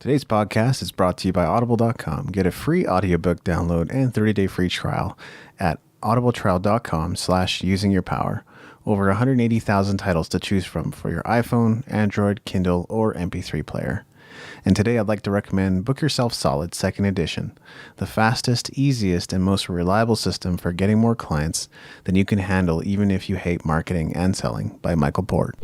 Today's podcast is brought to you by Audible.com. Get a free audiobook download and 30-day free trial at audibletrial.com/usingyourpower. Over 180,000 titles to choose from for your iPhone, Android, Kindle, or MP3 player. And today I'd like to recommend Book Yourself Solid 2nd Edition, the fastest, easiest, and most reliable system for getting more clients than you can handle even if you hate marketing and selling by Michael Port.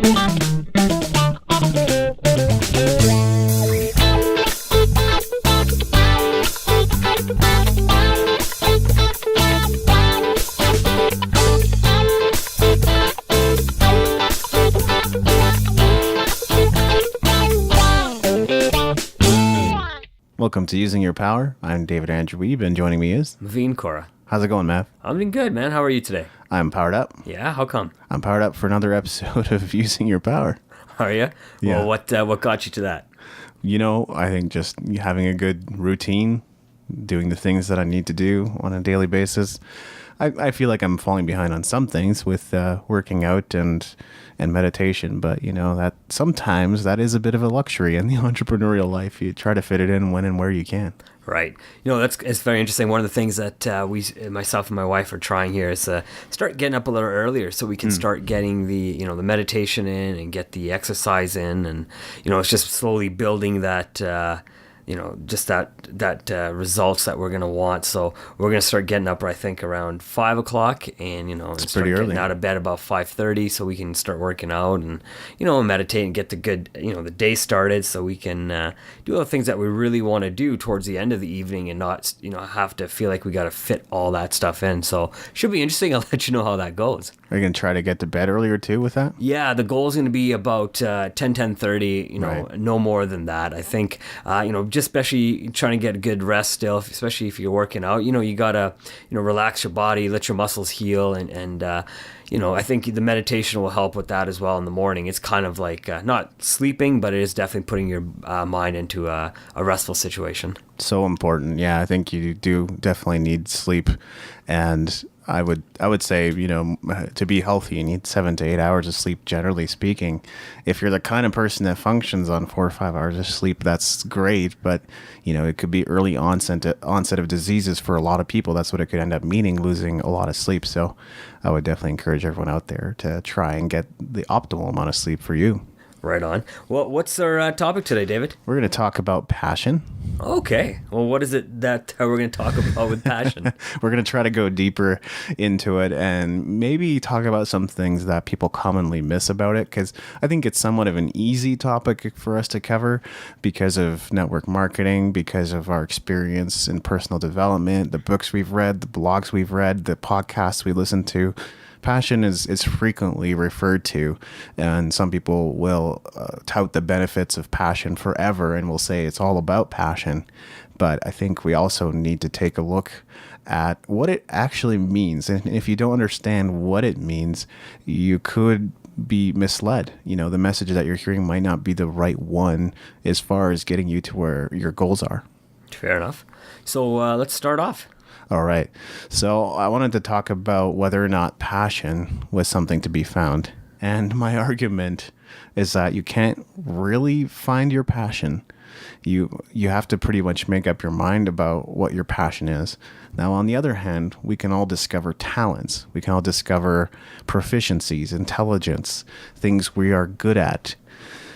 Welcome to Using Your Power. I'm David Andrew Wiebe, and joining me is Maveen, Kaura. How's it going, Mav? I'm doing good, man. How are you today? I'm powered up. Yeah, how come? I'm powered up for another episode of Using Your Power. Are you? Yeah. Well, what got you to that? You know, I think just having a good routine, doing the things that I need to do on a daily basis. I feel like I'm falling behind on some things with working out and meditation, but you know that sometimes that is a bit of a luxury in the entrepreneurial life. You try to fit it in when and where you can. Right. You know, it's very interesting. One of the things that myself and my wife are trying here is start getting up a little earlier so we can start getting the meditation in and get the exercise in, and it's just slowly building that. Just that results that we're going to want. So we're going to start getting up, I think, around 5 o'clock and, it's start pretty early. Getting out of bed about 5:30 so we can start working out and, meditate and get the good, the day started so we can do all the things that we really want to do towards the end of the evening and not, have to feel like we got to fit all that stuff in. So should be interesting. I'll let you know how that goes. Are you going to try to get to bed earlier too with that? Yeah, the goal is going to be about 10:30, Right. No more than that. I think, just especially trying to get a good rest still, especially if you're working out, you got to, relax your body, let your muscles heal. And I think the meditation will help with that as well in the morning. It's kind of like not sleeping, but it is definitely putting your mind into a restful situation. So important. Yeah, I think you do definitely need sleep. And I would say, to be healthy, you need 7 to 8 hours of sleep, generally speaking. If you're the kind of person that functions on 4 or 5 hours of sleep, that's great. But, it could be early onset of diseases for a lot of people. That's what it could end up meaning, losing a lot of sleep. So I would definitely encourage everyone out there to try and get the optimal amount of sleep for you. Right on. Well, what's our topic today, David? We're going to talk about passion. Okay. Well, what is it that we're going to talk about with passion? We're going to try to go deeper into it and maybe talk about some things that people commonly miss about it, because I think it's somewhat of an easy topic for us to cover because of network marketing, because of our experience in personal development, the books we've read, the blogs we've read, the podcasts we listen to. Passion is frequently referred to, and some people will tout the benefits of passion forever and will say it's all about passion. But I think we also need to take a look at what it actually means. And if you don't understand what it means, you could be misled. The message that you're hearing might not be the right one as far as getting you to where your goals are. Fair enough. So let's start off. All right. So I wanted to talk about whether or not passion was something to be found. And my argument is that you can't really find your passion. You have to pretty much make up your mind about what your passion is. Now, on the other hand, we can all discover talents. We can all discover proficiencies, intelligence, things we are good at,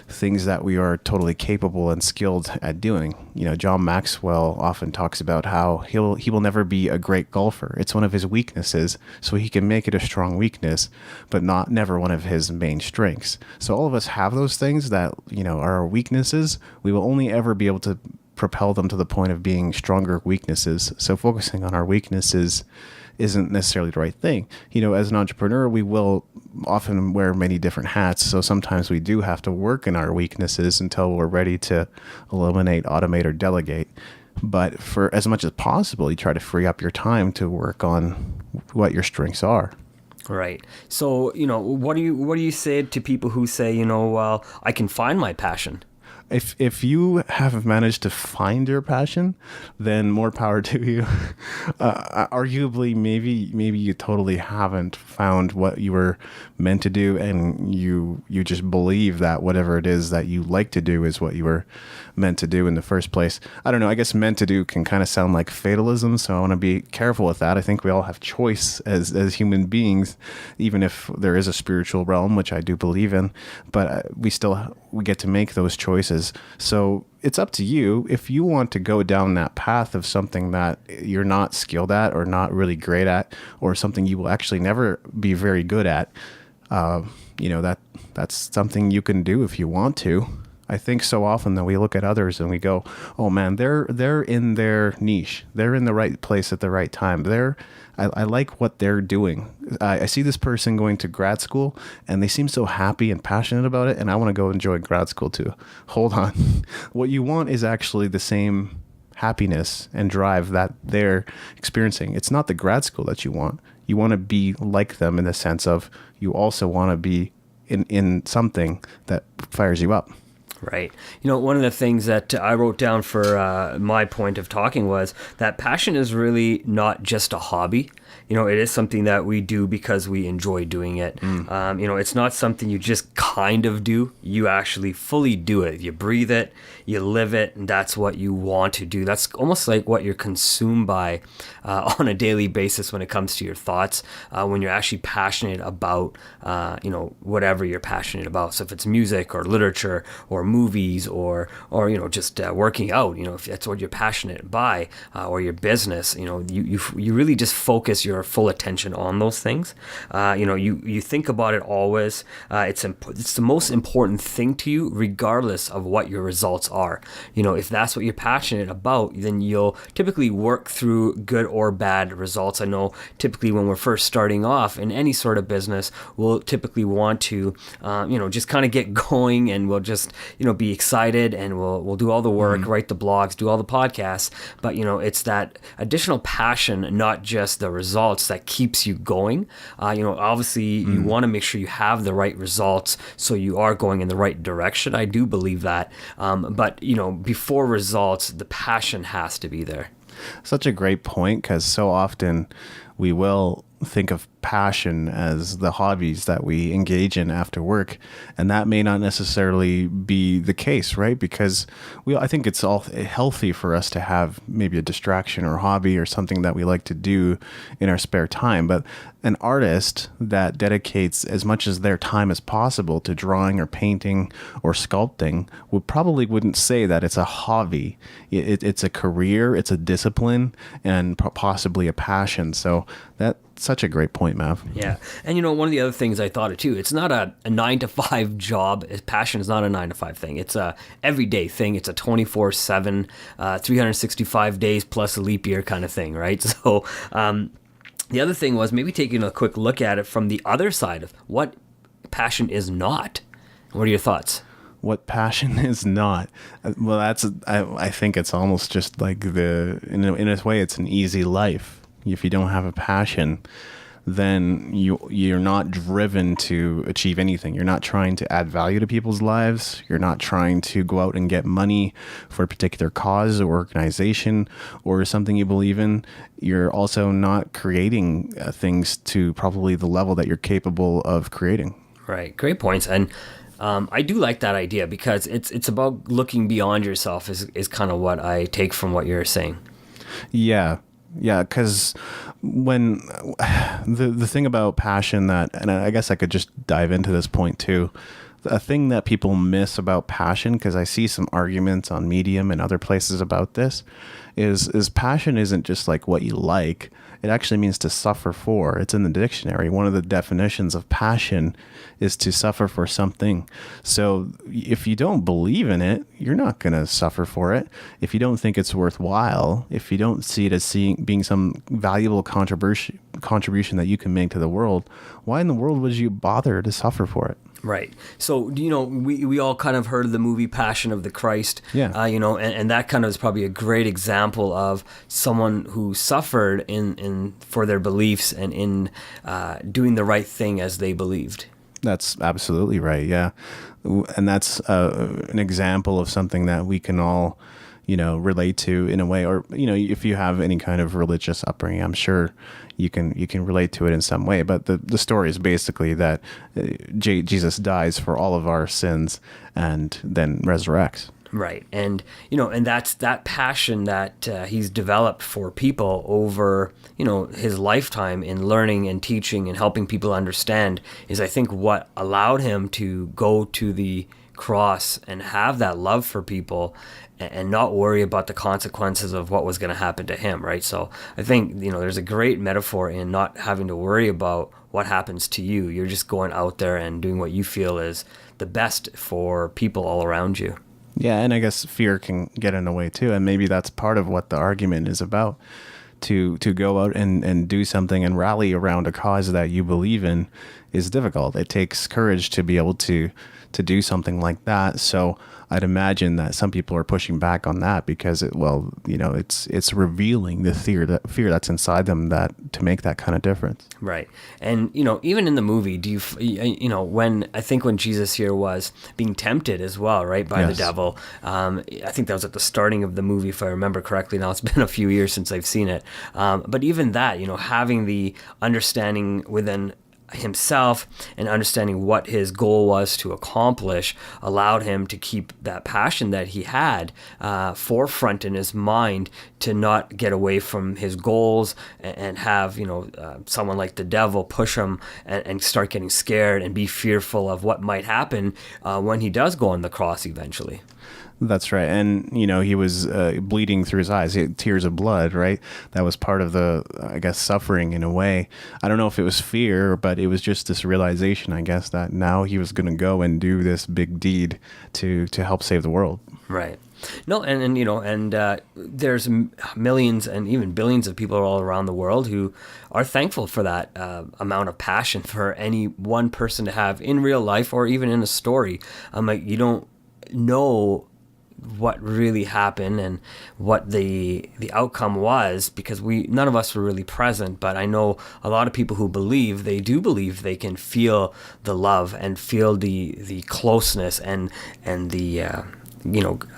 things that we are totally capable and skilled at doing. John Maxwell often talks about how he will never be a great golfer. It's one of his weaknesses, so he can make it a strong weakness, but never one of his main strengths. So all of us have those things that, are our weaknesses. We will only ever be able to propel them to the point of being stronger weaknesses. So focusing on our weaknesses isn't necessarily the right thing. As an entrepreneur, we will often wear many different hats. So sometimes we do have to work in our weaknesses until we're ready to eliminate, automate, or delegate. But for as much as possible, you try to free up your time to work on what your strengths are. Right. So, what do you say to people who say, well, I can find my passion? if you have managed to find your passion, then more power to you. Arguably, maybe you totally haven't found what you were meant to do, and you just believe that whatever it is that you like to do is what you were meant to do in the first place. I don't know. I guess meant to do can kind of sound like fatalism, so I want to be careful with that. I think we all have choice as human beings, even if there is a spiritual realm, which I do believe in, but we get to make those choices. So it's up to you if you want to go down that path of something that you're not skilled at or not really great at, or something you will actually never be very good at. That's something you can do if you want to. I think so often that we look at others and we go, "Oh man, they're in their niche. They're in the right place at the right time. I like what they're doing. I see this person going to grad school and they seem so happy and passionate about it, and I want to go enjoy grad school too." Hold on. What you want is actually the same happiness and drive that they're experiencing. It's not the grad school that you want. You want to be like them in the sense of you also want to be in something that fires you up. Right. One of the things that I wrote down for my point of talking was that passion is really not just a hobby. It is something that we do because we enjoy doing it. It's not something you just kind of do. You actually fully do it. You breathe it, you live it, and that's what you want to do. That's almost like what you're consumed by on a daily basis when it comes to your thoughts, when you're actually passionate about, whatever you're passionate about. So if it's music or literature or movies or just working out, if that's what you're passionate by, or your business, you really just focus your full attention on those things. You think about it always. It's the most important thing to you, regardless of what your results are. If that's what you're passionate about, then you'll typically work through good or bad results. I know typically when we're first starting off in any sort of business, we'll typically want to, just kind of get going, and we'll just, be excited, and we'll do all the work, write the blogs, do all the podcasts. But, it's that additional passion, not just the results, that keeps you going. Obviously you want to make sure you have the right results so you are going in the right direction. I do believe that. But before results, the passion has to be there. Such a great point, because so often we will think of passion as the hobbies that we engage in after work, and that may not necessarily be the case, right? Because I think it's all healthy for us to have maybe a distraction or hobby or something that we like to do in our spare time. But an artist that dedicates as much as their time as possible to drawing or painting or sculpting wouldn't say that it's a hobby. It's a career, it's a discipline, and possibly a passion. So that's such a great point, Mav. Yeah. And one of the other things I thought of too, it's not a 9-to-5 job. Passion is not a 9-to-5 thing. It's a everyday thing. It's a 24/7, 365 days plus a leap year kind of thing, right? So the other thing was maybe taking a quick look at it from the other side of what passion is not. What are your thoughts? What passion is not? Well, I think it's almost just like in a way, it's an easy life. If you don't have a passion, then you're not driven to achieve anything. You're not trying to add value to people's lives. You're not trying to go out and get money for a particular cause or organization or something you believe in. You're also not creating things to probably the level that you're capable of creating. Right. Great points. And I do like that idea, because it's about looking beyond yourself is kind of what I take from what you're saying. Yeah. Yeah, because when the thing about passion and I guess I could just dive into this point too, a thing that people miss about passion, because I see some arguments on Medium and other places about this, is passion isn't just like what you like. It actually means to suffer for. It's in the dictionary. One of the definitions of passion is to suffer for something. So if you don't believe in it, you're not going to suffer for it. If you don't think it's worthwhile, if you don't see it as being some valuable contribution that you can make to the world, why in the world would you bother to suffer for it? Right. So, we all kind of heard of the movie Passion of the Christ. Yeah. And that kind of is probably a great example of someone who suffered in for their beliefs and in doing the right thing as they believed. That's absolutely right. Yeah. And that's an example of something that we can all, relate to in a way, or, if you have any kind of religious upbringing, I'm sure you can relate to it in some way. But the story is basically that Jesus dies for all of our sins and then resurrects. Right. And, and that's that passion that he's developed for people over, his lifetime in learning and teaching and helping people understand is, I think, what allowed him to go to the cross and have that love for people and not worry about the consequences of what was going to happen to him. Right. So I think, there's a great metaphor in not having to worry about what happens to you. You're just going out there and doing what you feel is the best for people all around you. Yeah, and I guess fear can get in the way too, and maybe that's part of what the argument is about. To go out and do something and rally around a cause that you believe in is difficult. It takes courage to be able to do something like that. So I'd imagine that some people are pushing back on that because it's revealing the fear that's inside them that to make that kind of difference. Right. And, even in the movie, when Jesus here was being tempted as well, right, by the devil, I think that was at the starting of the movie, if I remember correctly. Now it's been a few years since I've seen it. But even that, having the understanding within himself and understanding what his goal was to accomplish allowed him to keep that passion that he had forefront in his mind, to not get away from his goals and have someone like the devil push him and start getting scared and be fearful of what might happen when he does go on the cross eventually. That's right. And, he was bleeding through his eyes, tears of blood, right? That was part of the, I guess, suffering in a way. I don't know if it was fear, but it was just this realization, I guess, that now he was going to go and do this big deed to help save the world. Right. No, and there's millions and even billions of people all around the world who are thankful for that amount of passion for any one person to have in real life or even in a story. You don't know what really happened and what the outcome was, because none of us were really present. But I know a lot of people who believe they can feel the love and feel the closeness and the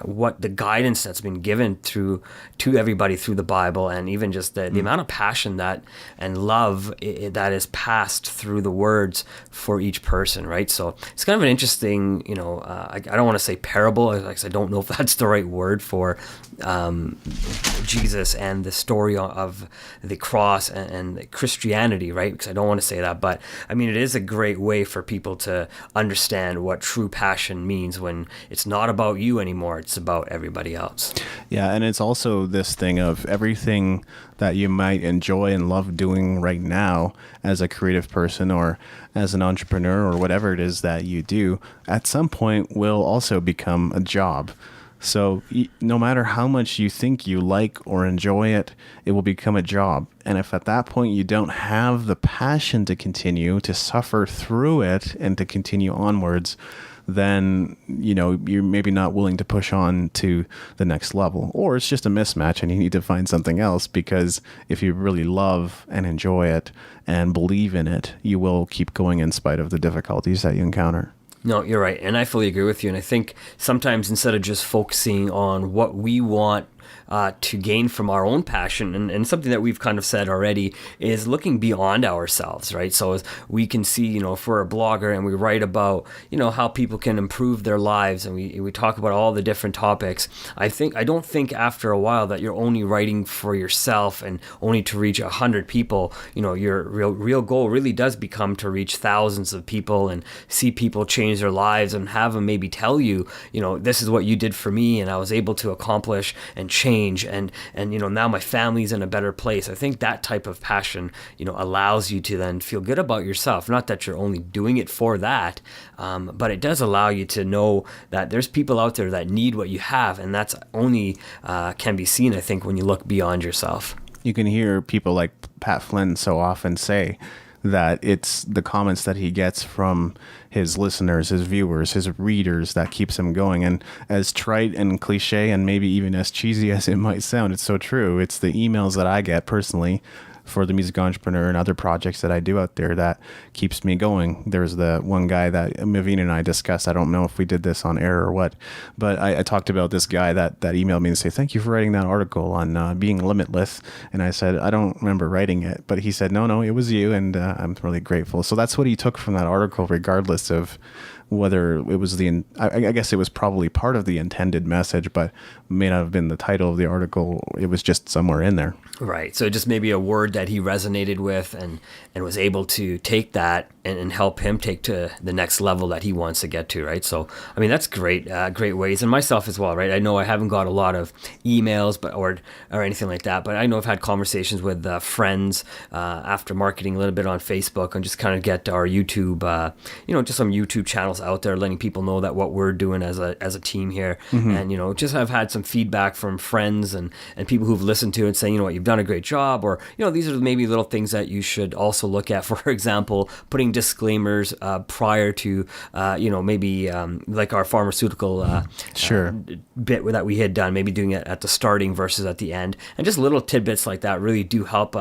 what the guidance that's been given to everybody through the Bible, and even just the amount of passion that and love that is passed through the words for each person, right? So it's kind of an interesting, I don't want to say parable, like I don't know if that's the right word for Jesus and the story of the cross and Christianity, right? Because I don't want to say that, but I mean, it is a great way for people to understand what true passion means when it's not about you anymore, it's about everybody else. Yeah, and it's also this thing of everything that you might enjoy and love doing right now as a creative person or as an entrepreneur or whatever it is that you do, at some point will also become a job. So no matter how much you think you like or enjoy it, it will become a job. And if at that point you don't have the passion to continue, to suffer through it and to continue onwards, then, you're maybe not willing to push on to the next level. Or it's just a mismatch and you need to find something else, because if you really love and enjoy it and believe in it, you will keep going in spite of the difficulties that you encounter. No, you're right. And I fully agree with you. And I think sometimes instead of just focusing on what we want to gain from our own passion, and something that we've kind of said already is looking beyond ourselves, right? So as we can see, if we're a blogger and we write about, how people can improve their lives, and we talk about all the different topics, I don't think after a while that you're only writing for yourself and only to reach 100 people. Your real goal really does become to reach thousands of people and see people change their lives and have them maybe tell you, this is what you did for me and I was able to accomplish and change, and now my family's in a better place. I think that type of passion allows you to then feel good about yourself. Not that you're only doing it for that, but it does allow you to know that there's people out there that need what you have, and that's only can be seen, I think, when you look beyond yourself. You can hear people like Pat Flynn so often say that it's the comments that he gets from his listeners, his viewers, his readers that keeps him going. And as trite and cliche and maybe even as cheesy as it might sound, it's so true. It's the emails that I get personally for the Music Entrepreneur and other projects that I do out there that keeps me going. There's the one guy that Maveen and I discussed. I don't know if we did this on air or what, but I talked about this guy that emailed me and say, thank you for writing that article on being limitless. And I said, I don't remember writing it, but he said, no, it was you. And I'm really grateful. So that's what he took from that article, regardless of whether it was I guess it was probably part of the intended message, but may not have been the title of the article. It was just somewhere in there. Right. So just maybe a word that he resonated with and was able to take that and help him take to the next level that he wants to get to. Right. So, I mean, that's great, great ways. And myself as well. Right. I know I haven't got a lot of emails or anything like that, but I know I've had conversations with friends after marketing a little bit on Facebook and just kind of get our YouTube, just some YouTube channels out there, letting people know that what we're doing as a team here. And, just I've had some feedback from friends and people who've listened to it saying, what, you've done a great job, or, these are maybe little things that you should also look at. For example, putting disclaimers prior to, maybe like our pharmaceutical bit that we had done, maybe doing it at the starting versus at the end. And just little tidbits like that really do help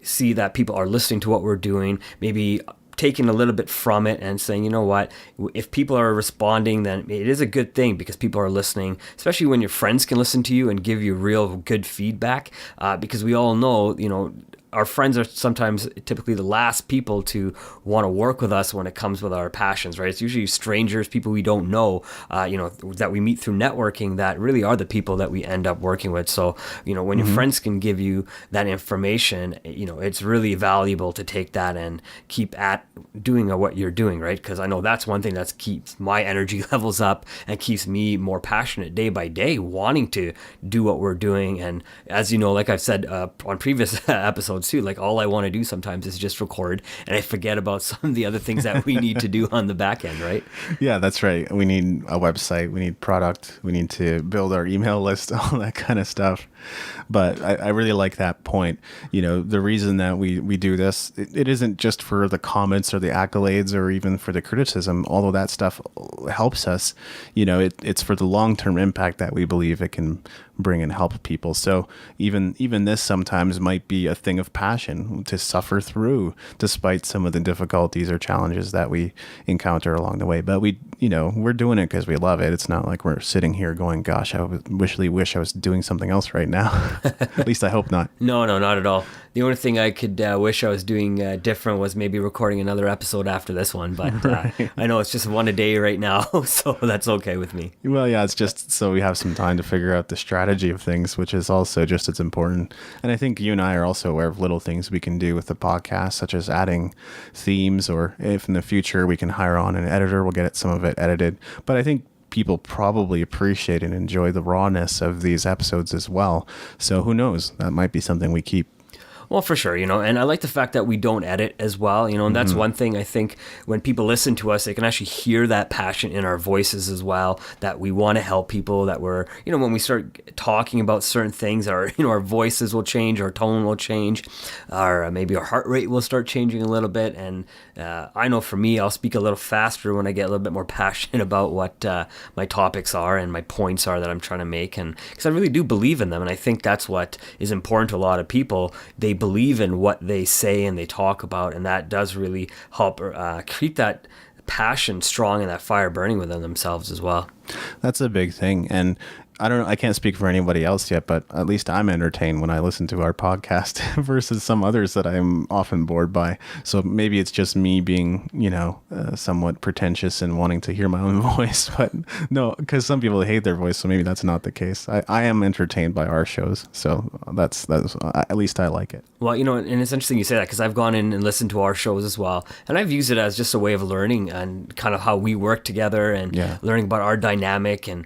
see that people are listening to what we're doing, maybe taking a little bit from it and saying, what, if people are responding, then it is a good thing because people are listening, especially when your friends can listen to you and give you real good feedback, because we all know, our friends are sometimes typically the last people to want to work with us when it comes with our passions, right? It's usually strangers, people we don't know, that we meet through networking that really are the people that we end up working with. So, when your friends can give you that information, it's really valuable to take that and keep at doing what you're doing, right? Because I know that's one thing that keeps my energy levels up and keeps me more passionate day by day, wanting to do what we're doing. And as you know, like I've said on previous episodes, too, like all I want to do sometimes is just record and I forget about some of the other things that we need to do on the back end, right? Yeah, that's right. We need a website, we need product, we need to build our email list, all that kind of stuff. But I really like that point. The reason that we do this, it isn't just for the comments or the accolades or even for the criticism, although that stuff helps us. It's for the long-term impact that we believe it can bring and help people. So even this sometimes might be a thing of passion to suffer through, despite some of the difficulties or challenges that we encounter along the way. But we're doing it because we love it. It's not like we're sitting here going, gosh, I wish I was doing something else right now. At least I hope not. No, not at all. The only thing I could wish I was doing different was maybe recording another episode after this one. But right. I know it's just one a day right now, so that's okay with me. Well, yeah, it's just so we have some time to figure out the strategy of things, which is also just as important. And I think you and I are also aware of little things we can do with the podcast, such as adding themes, or if in the future we can hire on an editor, we'll get some of it edited. But I think people probably appreciate and enjoy the rawness of these episodes as well. So who knows? That might be something we keep. Well, for sure, and I like the fact that we don't edit as well, and that's one thing I think when people listen to us, they can actually hear that passion in our voices as well, that we want to help people, that we're, when we start talking about certain things, our voices will change, our tone will change, maybe our heart rate will start changing a little bit. And I know for me, I'll speak a little faster when I get a little bit more passionate about what my topics are and my points are that I'm trying to make. And because I really do believe in them. And I think that's what is important to a lot of people. They believe in what they say and they talk about, and that does really help keep that passion strong and that fire burning within themselves as well. That's a big thing. And I don't know, I can't speak for anybody else yet, but at least I'm entertained when I listen to our podcast versus some others that I'm often bored by. So maybe it's just me being, somewhat pretentious and wanting to hear my own voice. But no, because some people hate their voice, so maybe that's not the case. I am entertained by our shows, so that's at least I like it. Well, and it's interesting you say that because I've gone in and listened to our shows as well, and I've used it as just a way of learning and kind of how we work together and learning about our dynamic and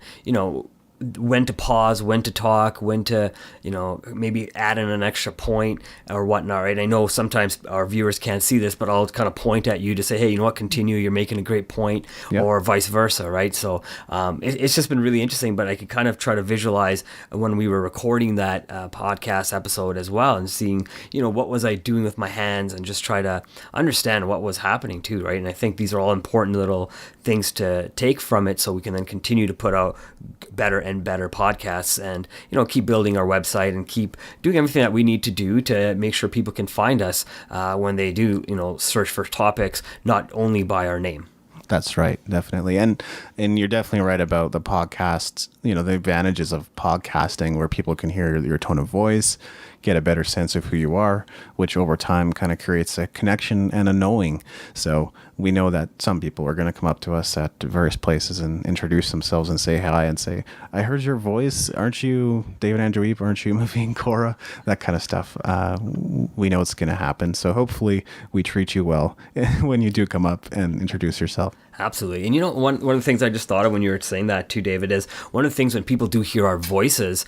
when to pause, when to talk, when to, maybe add in an extra point or whatnot, right? I know sometimes our viewers can't see this, but I'll kind of point at you to say, hey, you know what, continue, you're making a great point, or vice versa, right? So it's just been really interesting, but I could kind of try to visualize when we were recording that podcast episode as well and seeing, what was I doing with my hands and just try to understand what was happening too, right? And I think these are all important little things to take from it so we can then continue to put out better and better podcasts, and keep building our website and keep doing everything that we need to do to make sure people can find us when they do search for topics, not only by our name. That's right, definitely. And you're definitely right about the podcasts, the advantages of podcasting, where people can hear your tone of voice, get a better sense of who you are, which over time kind of creates a connection and a knowing. So we know that some people are going to come up to us at various places and introduce themselves and say hi and say, I heard your voice. Aren't you David Andrew Wiebe? Aren't you Maveen, Kaura? That kind of stuff. We know it's going to happen. So hopefully we treat you well when you do come up and introduce yourself. Absolutely. And one of the things I just thought of when you were saying that too, David, is one of the things when people do hear our voices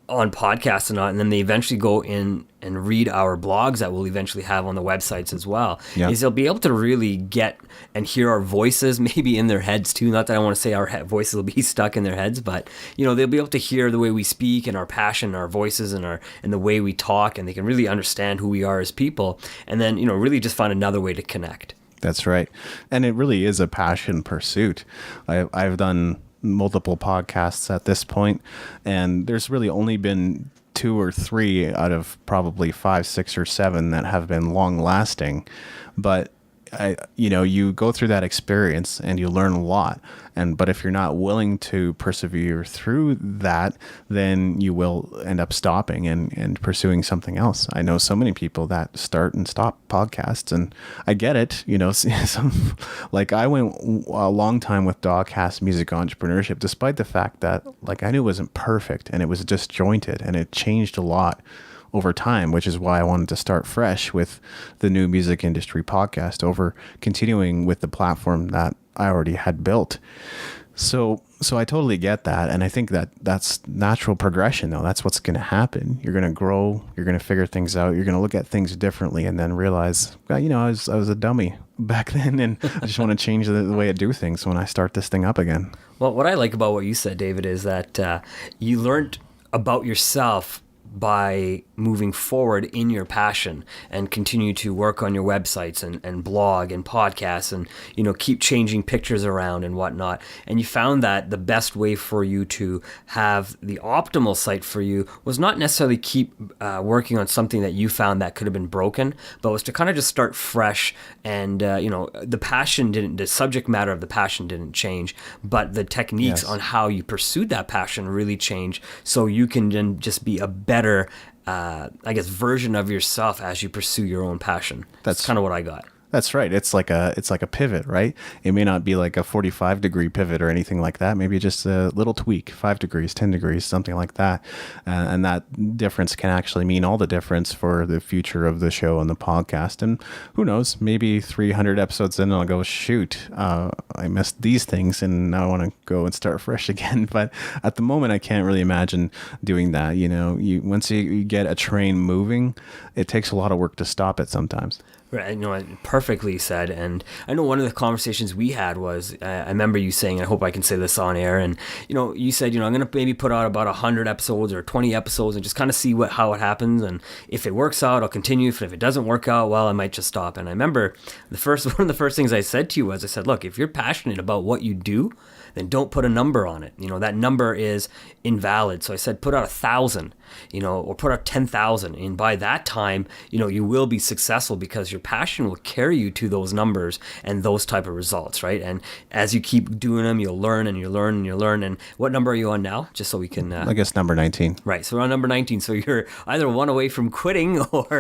on podcasts and then they eventually go in and read our blogs that we'll eventually have on the websites as well, is they'll be able to really get and hear our voices maybe in their heads too. Not that I want to say our voices will be stuck in their heads, but they'll be able to hear the way we speak and our passion, our voices and the way we talk, and they can really understand who we are as people, and then really just find another way to connect. That's right. And it really is a passion pursuit. I've done multiple podcasts at this point, and there's really only been 2 or 3 out of probably 5, 6, or 7 that have been long lasting. But you go through that experience and you learn a lot. But if you're not willing to persevere through that, then you will end up stopping and pursuing something else. I know so many people that start and stop podcasts, and I get it. I went a long time with Dogcast Music Entrepreneurship, despite the fact that I knew it wasn't perfect and it was disjointed and it changed a lot over time, which is why I wanted to start fresh with the New Music Industry podcast over continuing with the platform that I already had built. So I totally get that. And I think that's natural progression, though. That's what's going to happen. You're going to grow. You're going to figure things out. You're going to look at things differently and then realize, I was a dummy back then. And I just want to change the way I do things when I start this thing up again. Well, what I like about what you said, David, is that you learned about yourself by moving forward in your passion and continue to work on your websites and blog and podcasts and keep changing pictures around and whatnot, and you found that the best way for you to have the optimal site for you was not necessarily keep working on something that you found that could have been broken, but was to kind of just start fresh. And the subject matter of the passion didn't change, but the techniques on how you pursued that passion really changed, so you can then just be a better version of yourself as you pursue your own passion. That's kind of what I got. That's right. It's like a pivot, right? It may not be like a 45-degree pivot or anything like that. Maybe just a little tweak, 5 degrees, 10 degrees, something like that. And that difference can actually mean all the difference for the future of the show and the podcast. And who knows, maybe 300 episodes in, I'll go, shoot, I missed these things and now I want to go and start fresh again. But at the moment, I can't really imagine doing that. Once you get a train moving, it takes a lot of work to stop it sometimes. Right, perfectly said. And I know one of the conversations we had was, I remember you saying, I hope I can say this on air, and you said, I'm going to maybe put out about 100 episodes or 20 episodes and just kind of see how it happens, and if it works out, I'll continue. If it doesn't work out, well, I might just stop. And I remember one of the first things I said to you was, I said, look, if you're passionate about what you do, then don't put a number on it. That number is invalid. So I said, put out 1,000, or put out 10,000. And by that time, you will be successful because your passion will carry you to those numbers and those type of results, right? And as you keep doing them, you'll learn and you learn and you learn. And what number are you on now? Just so we can... I guess number 19. Right. So we're on number 19. So you're either one away from quitting or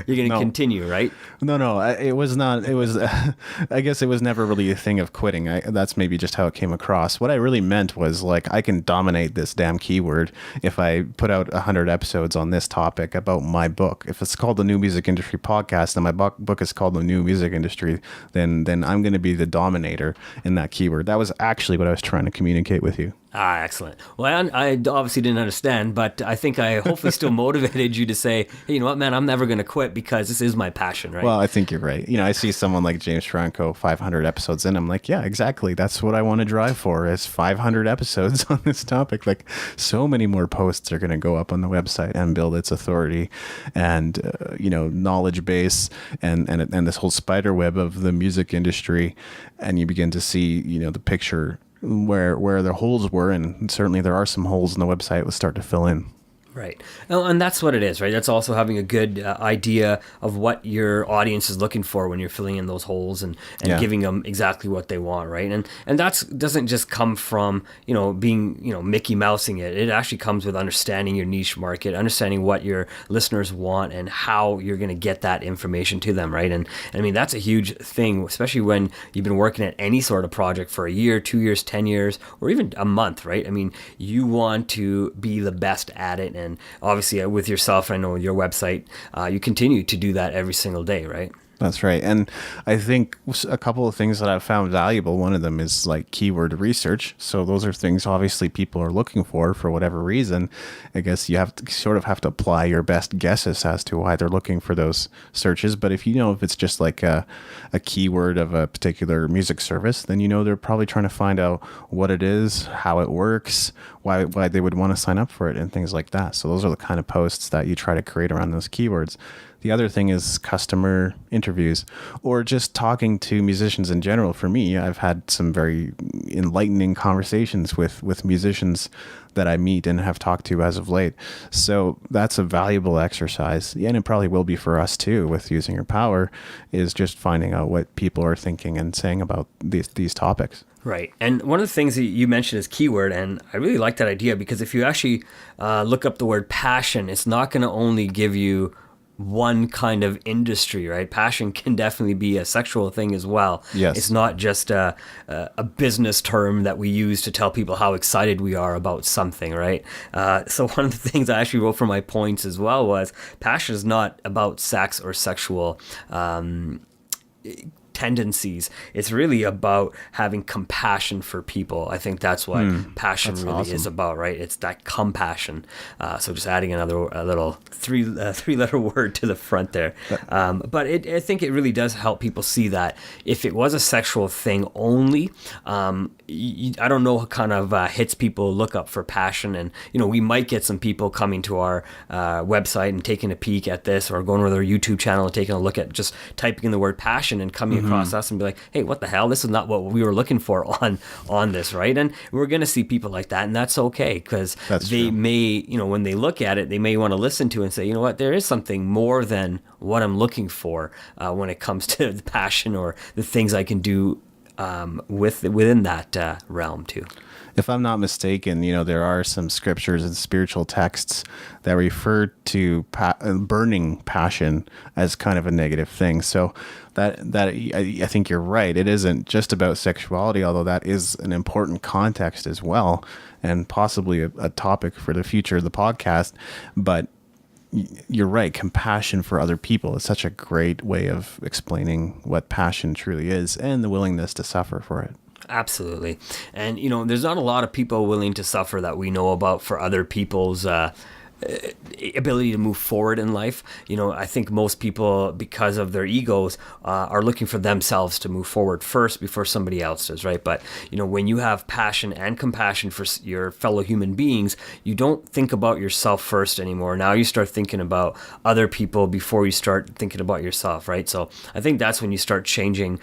you're going to continue, right? No. It was not. It was... I guess it was never really a thing of quitting. That's maybe just how it came across. What I really meant was I can dominate this damn keyword if I put out 100 episodes on this topic about my book. If it's called the New Music Industry Podcast and my book is called the New Music Industry, then I'm going to be the dominator in that keyword. That was actually what I was trying to communicate with you. Excellent. Well, I obviously didn't understand, but I think I hopefully still motivated you to say, hey, you know what, man, I'm never going to quit because this is my passion, right? Well, I think you're right. I see someone like James Franco, 500 episodes in. I'm like, yeah, exactly. That's what I want to drive for, is 500 episodes on this topic. So many more posts are going to go up on the website and build its authority and, knowledge base and this whole spider web of the music industry. And you begin to see, the picture where the holes were, and certainly there are some holes in the website, was start to fill in. Right. And that's what it is, right? That's also having a good idea of what your audience is looking for when you're filling in those holes and giving them exactly what they want, right? And that doesn't just come from, being, Mickey Mousing it. It actually comes with understanding your niche market, understanding what your listeners want and how you're going to get that information to them, right? And I mean, that's a huge thing, especially when you've been working at any sort of project for a year, 2 years, 10 years, or even a month, right? I mean, you want to be the best at it. And obviously with yourself, I know your website, you continue to do that every single day, right? That's right. And I think a couple of things that I've found valuable, one of them is like keyword research. So those are things obviously people are looking for whatever reason. I guess you have to sort of have to apply your best guesses as to why they're looking for those searches. But if if it's just like a keyword of a particular music service, then they're probably trying to find out what it is, how it works, why they would want to sign up for it, and things like that. So those are the kind of posts that you try to create around those keywords. The other thing is customer interviews or just talking to musicians in general. For me, I've had some very enlightening conversations with musicians that I meet and have talked to as of late. So that's a valuable exercise. And it probably will be for us too with Using Your Power, is just finding out what people are thinking and saying about these topics. Right. And one of the things that you mentioned is keyword. And I really like that idea because if you actually look up the word passion, it's not going to only give you one kind of industry, right? Passion can definitely be a sexual thing as well. Yes. It's not just a business term that we use to tell people how excited we are about something, right? So one of the things I actually wrote for my points as well was passion is not about sex or sexual tendencies. It's really about having compassion for people. I think that's what passion really awesome. Is about, right? It's that compassion. So just adding a little three-letter word to the front there. But I think it really does help people see that if it was a sexual thing only, I don't know what kind of hits people look up for passion. And, we might get some people coming to our website and taking a peek at this, or going to their YouTube channel and taking a look at just typing in the word passion and coming across us and be like, hey, what the hell? This is not what we were looking for on this, right? And we're going to see people like that, and that's okay, because they may, when they look at it, they may want to listen to it and say, you know what, there is something more than what I'm looking for when it comes to the passion or the things I can do within that realm too. If I'm not mistaken, there are some scriptures and spiritual texts that refer to burning passion as kind of a negative thing. So that I think you're right. It isn't just about sexuality, although that is an important context as well, and possibly a topic for the future of the podcast. But you're right. Compassion for other people is such a great way of explaining what passion truly is, and the willingness to suffer for it. Absolutely. And, there's not a lot of people willing to suffer that we know about for other people's ability to move forward in life. I think most people, because of their egos, are looking for themselves to move forward first before somebody else does, right? But, when you have passion and compassion for your fellow human beings, you don't think about yourself first anymore. Now you start thinking about other people before you start thinking about yourself, right? So I think that's when you start changing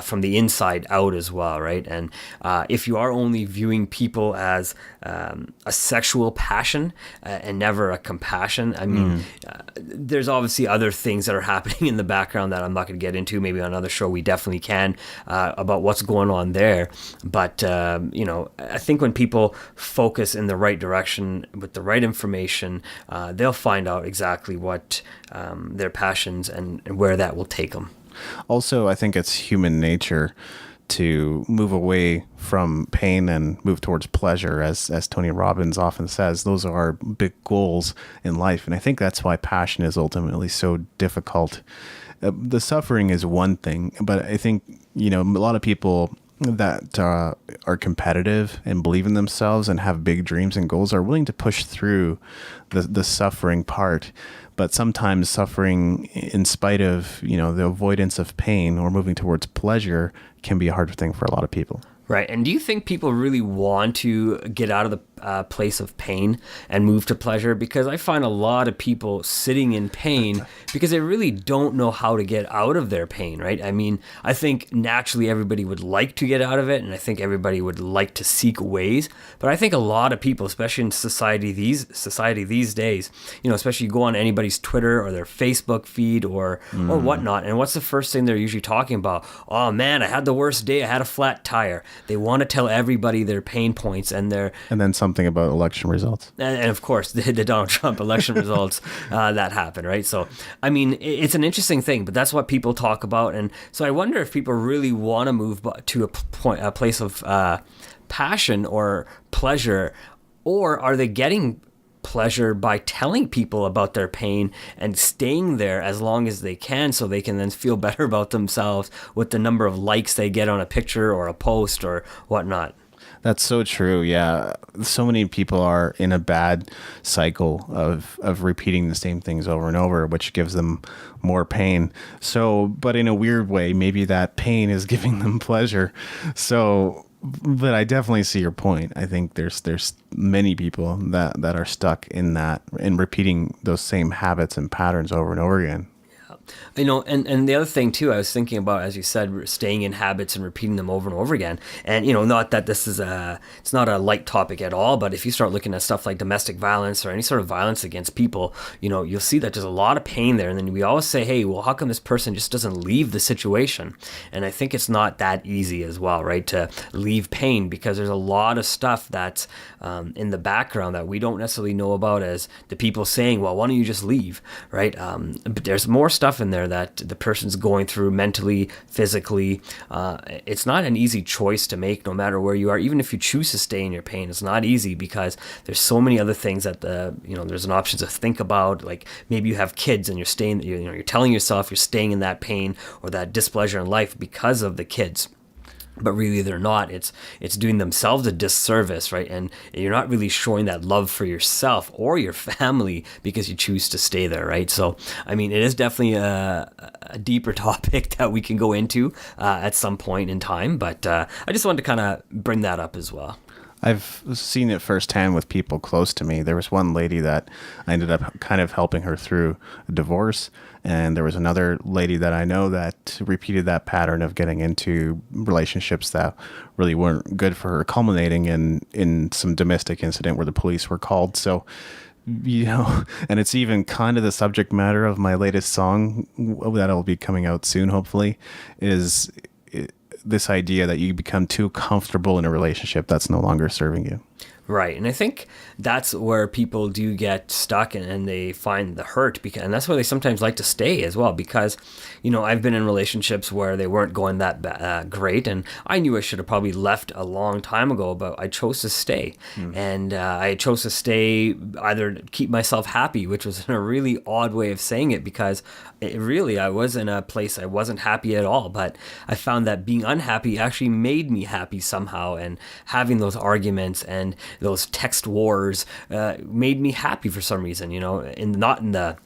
from the inside out as well, right? And if you are only viewing people as a sexual passion and never a compassion, I mean, there's obviously other things that are happening in the background that I'm not going to get into. Maybe on another show we definitely can, about what's going on there. But I think when people focus in the right direction with the right information, they'll find out exactly what their passions and where that will take them. Also, I think it's human nature to move away from pain and move towards pleasure, as Tony Robbins often says. Those are our big goals in life, and I think that's why passion is ultimately so difficult. The suffering is one thing, but I think a lot of people that are competitive and believe in themselves and have big dreams and goals are willing to push through the suffering part. But sometimes suffering, in spite of the avoidance of pain or moving towards pleasure, can be a hard thing for a lot of people. Right. And do you think people really want to get out of place of pain and move to pleasure, because I find a lot of people sitting in pain because they really don't know how to get out of their pain, right? I mean, I think naturally everybody would like to get out of it, and I think everybody would like to seek ways, but I think a lot of people, especially in society these days, especially you go on anybody's Twitter or their Facebook feed or whatnot, and what's the first thing they're usually talking about? Oh man, I had the worst day, I had a flat tire. They want to tell everybody their pain points and then something about election results. And of course, the Donald Trump election results that happened, right? So, I mean, it's an interesting thing, but that's what people talk about. And so I wonder if people really want to move to a place of passion or pleasure, or are they getting pleasure by telling people about their pain and staying there as long as they can, so they can then feel better about themselves with the number of likes they get on a picture or a post or whatnot. That's so true. Yeah. So many people are in a bad cycle of repeating the same things over and over, which gives them more pain. So, but in a weird way, maybe that pain is giving them pleasure. So, but I definitely see your point. I think there's many people that are stuck in that and repeating those same habits and patterns over and over again. And the other thing too, I was thinking about, as you said, staying in habits and repeating them over and over again. And, not that it's not a light topic at all, but if you start looking at stuff like domestic violence or any sort of violence against people, you'll see that there's a lot of pain there. And then we always say, hey, well, how come this person just doesn't leave the situation? And I think it's not that easy as well, right? To leave pain, because there's a lot of stuff that's in the background that we don't necessarily know about, as the people saying, well, why don't you just leave, right? But there's more stuff in there that the person's going through mentally, physically. It's not an easy choice to make, no matter where you are. Even if you choose to stay in your pain, it's not easy, because there's so many other things that there's an option to think about. Like maybe you have kids and you're telling yourself you're staying in that pain or that displeasure in life because of the kids. But really they're not. It's doing themselves a disservice, right? And you're not really showing that love for yourself or your family because you choose to stay there, right? So, I mean, it is definitely a deeper topic that we can go into at some point in time. But I just wanted to kind of bring that up as well. I've seen it firsthand with people close to me. There was one lady that I ended up kind of helping her through a divorce. And there was another lady that I know that repeated that pattern of getting into relationships that really weren't good for her, culminating in some domestic incident where the police were called. So, and it's even kind of the subject matter of my latest song that'll be coming out soon, hopefully, is this idea that you become too comfortable in a relationship that's no longer serving you. Right. And I think that's where people do get stuck and they find the hurt, and that's why they sometimes like to stay as well, because, I've been in relationships where they weren't going that great, and I knew I should have probably left a long time ago, but I chose to stay. And I chose to stay either to keep myself happy, which was in a really odd way of saying it, because I was in a place I wasn't happy at all, but I found that being unhappy actually made me happy somehow, and having those arguments and those text wars made me happy for some reason, not in the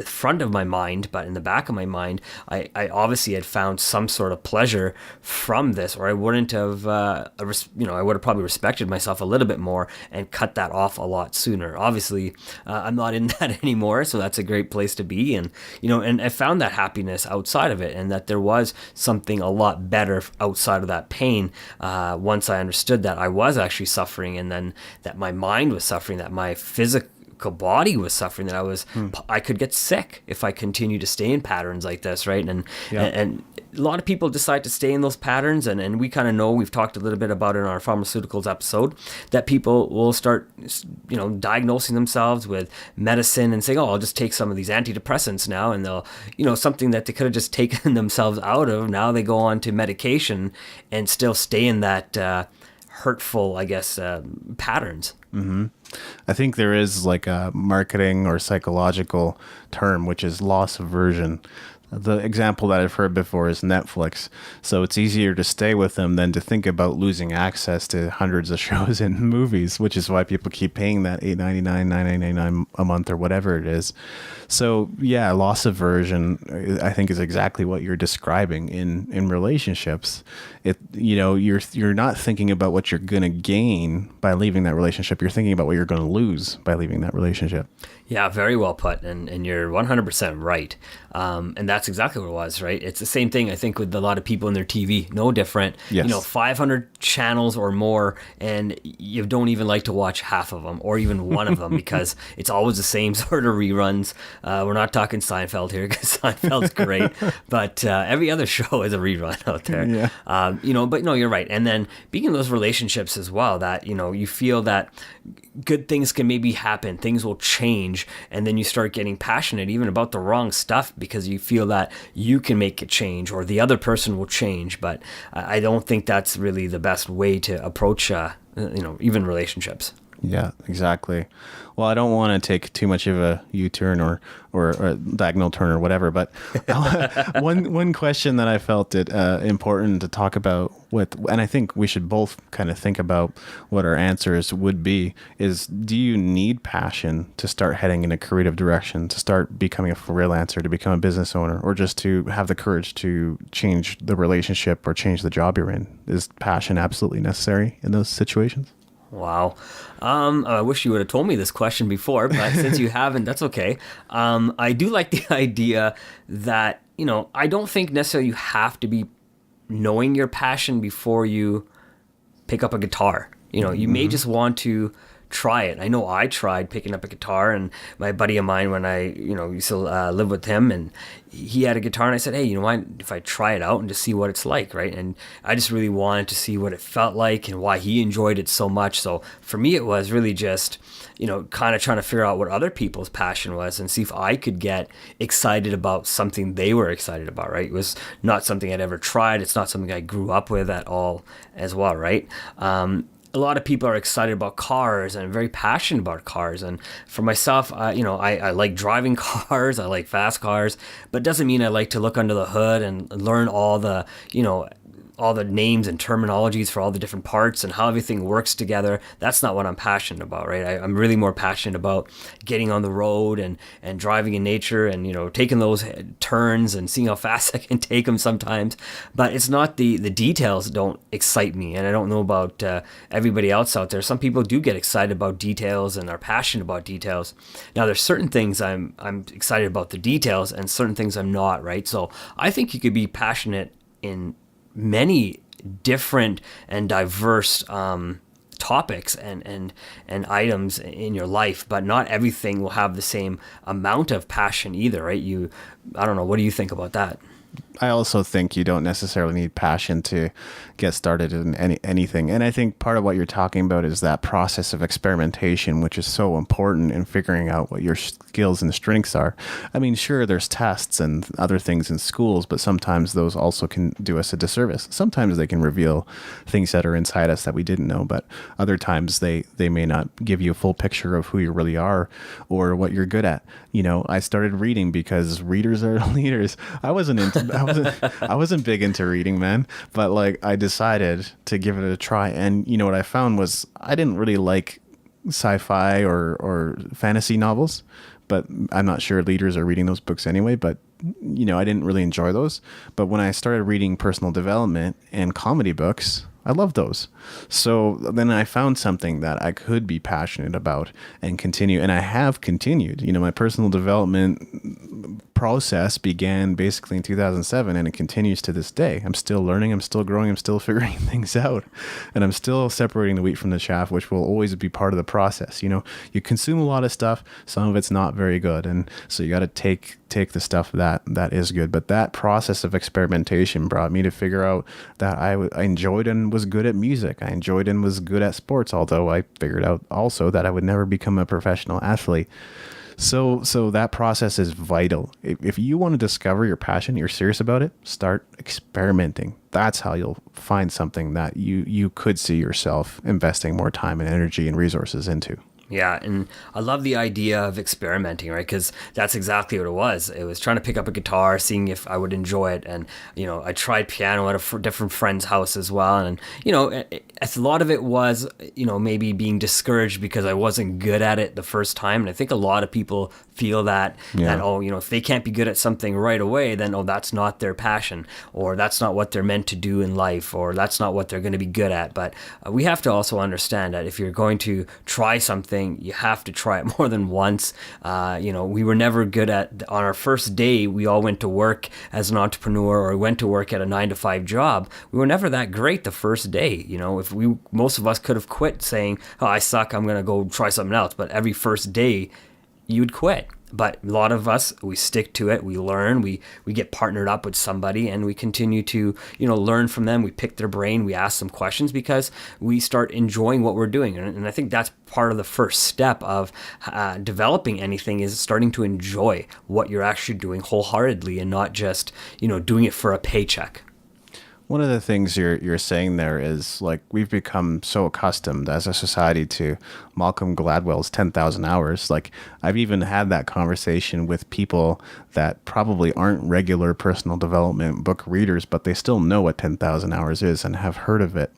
front of my mind, but in the back of my mind, I obviously had found some sort of pleasure from this, or I wouldn't have, I would have probably respected myself a little bit more and cut that off a lot sooner. Obviously, I'm not in that anymore, so that's a great place to be, and and I found that happiness outside of it, and that there was something a lot better outside of that pain. Once I understood that I was actually suffering, and then that my mind was suffering, that my physical body was suffering, that I could get sick if I continue to stay in patterns like this, right? And a lot of people decide to stay in those patterns, and we kind of know, we've talked a little bit about it in our pharmaceuticals episode, that people will start diagnosing themselves with medicine and saying, oh, I'll just take some of these antidepressants now, and they'll something that they could have just taken themselves out of, now they go on to medication and still stay in that hurtful, I guess, patterns. Mm-hmm. I think there is like a marketing or psychological term, which is loss aversion, The example that I've heard before is Netflix. So it's easier to stay with them than to think about losing access to hundreds of shows and movies, which is why people keep paying that $8.99, $9.99 a month or whatever it is. So yeah, loss aversion, I think, is exactly what you're describing in relationships. You're not thinking about what you're going to gain by leaving that relationship. You're thinking about what you're going to lose by leaving that relationship. Yeah, very well put, and you're 100% right. And that's exactly what it was, right? It's the same thing, I think, with a lot of people in their TV. No different. Yes. 500 channels or more, and you don't even like to watch half of them or even one of them because it's always the same sort of reruns. We're not talking Seinfeld here because Seinfeld's great, but every other show is a rerun out there. Yeah. But no, you're right. And then being in those relationships as well, that, you feel that good things can maybe happen, things will change, and then you start getting passionate even about the wrong stuff because you feel that you can make it change or the other person will change. But I don't think that's really the best way to approach even relationships. Yeah, exactly. Well, I don't want to take too much of a U-turn or a diagonal turn or whatever, but one question that I felt it important to talk about and I think we should both kind of think about what our answers would be, is do you need passion to start heading in a creative direction, to start becoming a freelancer, to become a business owner, or just to have the courage to change the relationship or change the job you're in? Is passion absolutely necessary in those situations? Wow. I wish you would have told me this question before, but since you haven't, that's okay. I do like the idea that, I don't think necessarily you have to be knowing your passion before you pick up a guitar. You may just want to try it. I know I tried picking up a guitar, and my buddy of mine, when I, used to live with him, and he had a guitar, and I said, hey, you know what, if I try it out and just see what it's like, right? And I just really wanted to see what it felt like and why he enjoyed it so much. So for me, it was really just, kind of trying to figure out what other people's passion was and see if I could get excited about something they were excited about, right? It was not something I'd ever tried. It's not something I grew up with at all as well, right? A lot of people are excited about cars and very passionate about cars. And for myself, I like driving cars. I like fast cars, but it doesn't mean I like to look under the hood and learn all the names and terminologies for all the different parts and how everything works together. That's not what I'm passionate about, right? I'm really more passionate about getting on the road and driving in nature and, taking those turns and seeing how fast I can take them sometimes. But it's not the details that don't excite me. And I don't know about everybody else out there. Some people do get excited about details and are passionate about details. Now, there's certain things I'm excited about the details and certain things I'm not, right? So I think you could be passionate in many different and diverse topics and items in your life, but not everything will have the same amount of passion either, right? I don't know. What do you think about that? I also think you don't necessarily need passion to get started in anything. And I think part of what you're talking about is that process of experimentation, which is so important in figuring out what your skills and strengths are. I mean, sure, there's tests and other things in schools, but sometimes those also can do us a disservice. Sometimes they can reveal things that are inside us that we didn't know, but other times they may not give you a full picture of who you really are or what you're good at. I started reading because readers are leaders. I wasn't big into reading, man, but I decided to give it a try. And what I found was I didn't really like sci-fi or fantasy novels, but I'm not sure leaders are reading those books anyway, but I didn't really enjoy those. But when I started reading personal development and comedy books, I love those. So then I found something that I could be passionate about and continue. And I have continued. My personal development process began basically in 2007 and it continues to this day. I'm still learning. I'm still growing. I'm still figuring things out. And I'm still separating the wheat from the chaff, which will always be part of the process. You consume a lot of stuff. Some of it's not very good. And so you got to take the stuff that is good. But that process of experimentation brought me to figure out that I enjoyed and was good at music. I enjoyed and was good at sports, although I figured out also that I would never become a professional athlete. So that process is vital. If you want to discover your passion, you're serious about it, start experimenting. That's how you'll find something that you could see yourself investing more time and energy and resources into. Yeah, and I love the idea of experimenting, right? Because that's exactly what it was. It was trying to pick up a guitar, seeing if I would enjoy it, and I tried piano at a different friend's house as well, and a lot of it was maybe being discouraged because I wasn't good at it the first time, and I think a lot of people feel that Yeah. if they can't be good at something right away, then that's not their passion, or that's not what they're meant to do in life, or that's not what they're going to be good at. But we have to also understand that if you're going to try something, you have to try it more than once. We were never good at, on our first day, we all went to work as an entrepreneur or went to work at a 9 to 5 job. We were never that great the first day. If most of us could have quit saying, oh, I suck, I'm going to go try something else. But every first day you'd quit. But a lot of us, we stick to it. We learn. We get partnered up with somebody, and we continue to learn from them. We pick their brain. We ask them questions because we start enjoying what we're doing. And I think that's part of the first step of developing anything, is starting to enjoy what you're actually doing wholeheartedly, and not just doing it for a paycheck. One of the things you're saying there is, like, we've become so accustomed as a society to Malcolm Gladwell's 10,000 hours. Like, I've even had that conversation with people that probably aren't regular personal development book readers, but they still know what 10,000 hours is and have heard of it.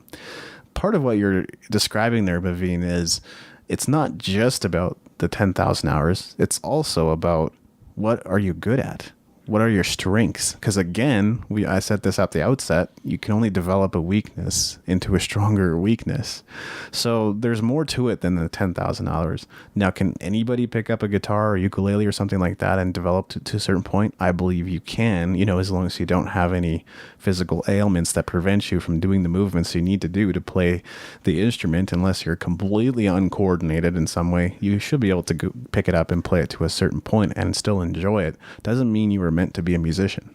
Part of what you're describing there, Maveen, is it's not just about the 10,000 hours. It's also about, what are you good at? What are your strengths? Because again, I said this at the outset, you can only develop a weakness into a stronger weakness. So there's more to it than the 10,000 hours. Now, can anybody pick up a guitar or ukulele or something like that and develop to a certain point? I believe you can, as long as you don't have any physical ailments that prevent you from doing the movements you need to do to play the instrument. Unless you're completely uncoordinated in some way, you should be able to pick it up and play it to a certain point and still enjoy it. Doesn't mean you were meant to be a musician.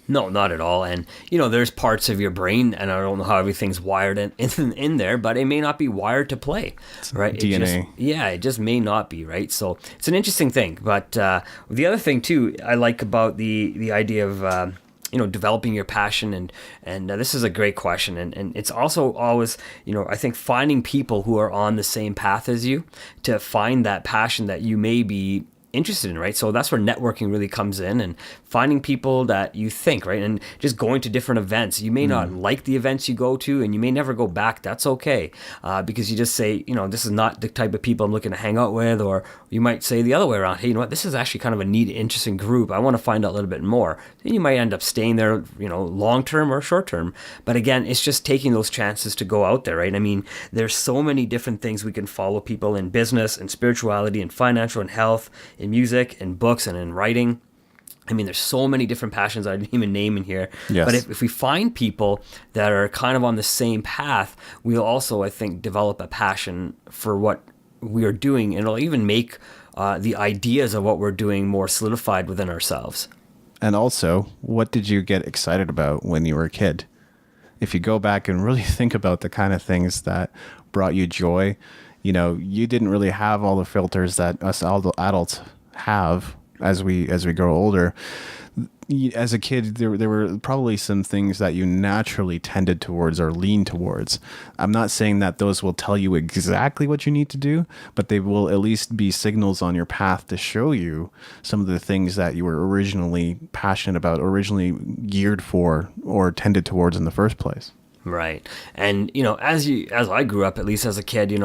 No, not at all. And, there's parts of your brain, and I don't know how everything's wired in there, but it may not be wired to play, right? DNA. It just may not be, right? So it's an interesting thing. But the other thing, too, I like about the idea of, developing your passion. And this is a great question. And it's also always, I think finding people who are on the same path as you to find that passion that you may be interested in, right? So that's where networking really comes in, and finding people that you think, right? And just going to different events. You may not like the events you go to, and you may never go back. That's okay, because you just say, this is not the type of people I'm looking to hang out with. Or you might say the other way around, hey, this is actually kind of a neat, interesting group. I want to find out a little bit more. Then you might end up staying there, long term or short term. But again, it's just taking those chances to go out there, right? I mean, there's so many different things we can follow people in business and spirituality and financial and health, in music and books and in writing. I mean, there's so many different passions I didn't even name in here. Yes. But if we find people that are kind of on the same path, we'll also, I think, develop a passion for what we are doing. And it'll even make the ideas of what we're doing more solidified within ourselves. And also, what did you get excited about when you were a kid? If you go back and really think about the kind of things that brought you joy, you didn't really have all the filters that us adults have as we grow older. As a kid, there were probably some things that you naturally tended towards or lean towards. I'm not saying that those will tell you exactly what you need to do, but they will at least be signals on your path to show you some of the things that you were originally passionate about, originally geared for, or tended towards in the first place. Right. And, as I grew up, at least as a kid,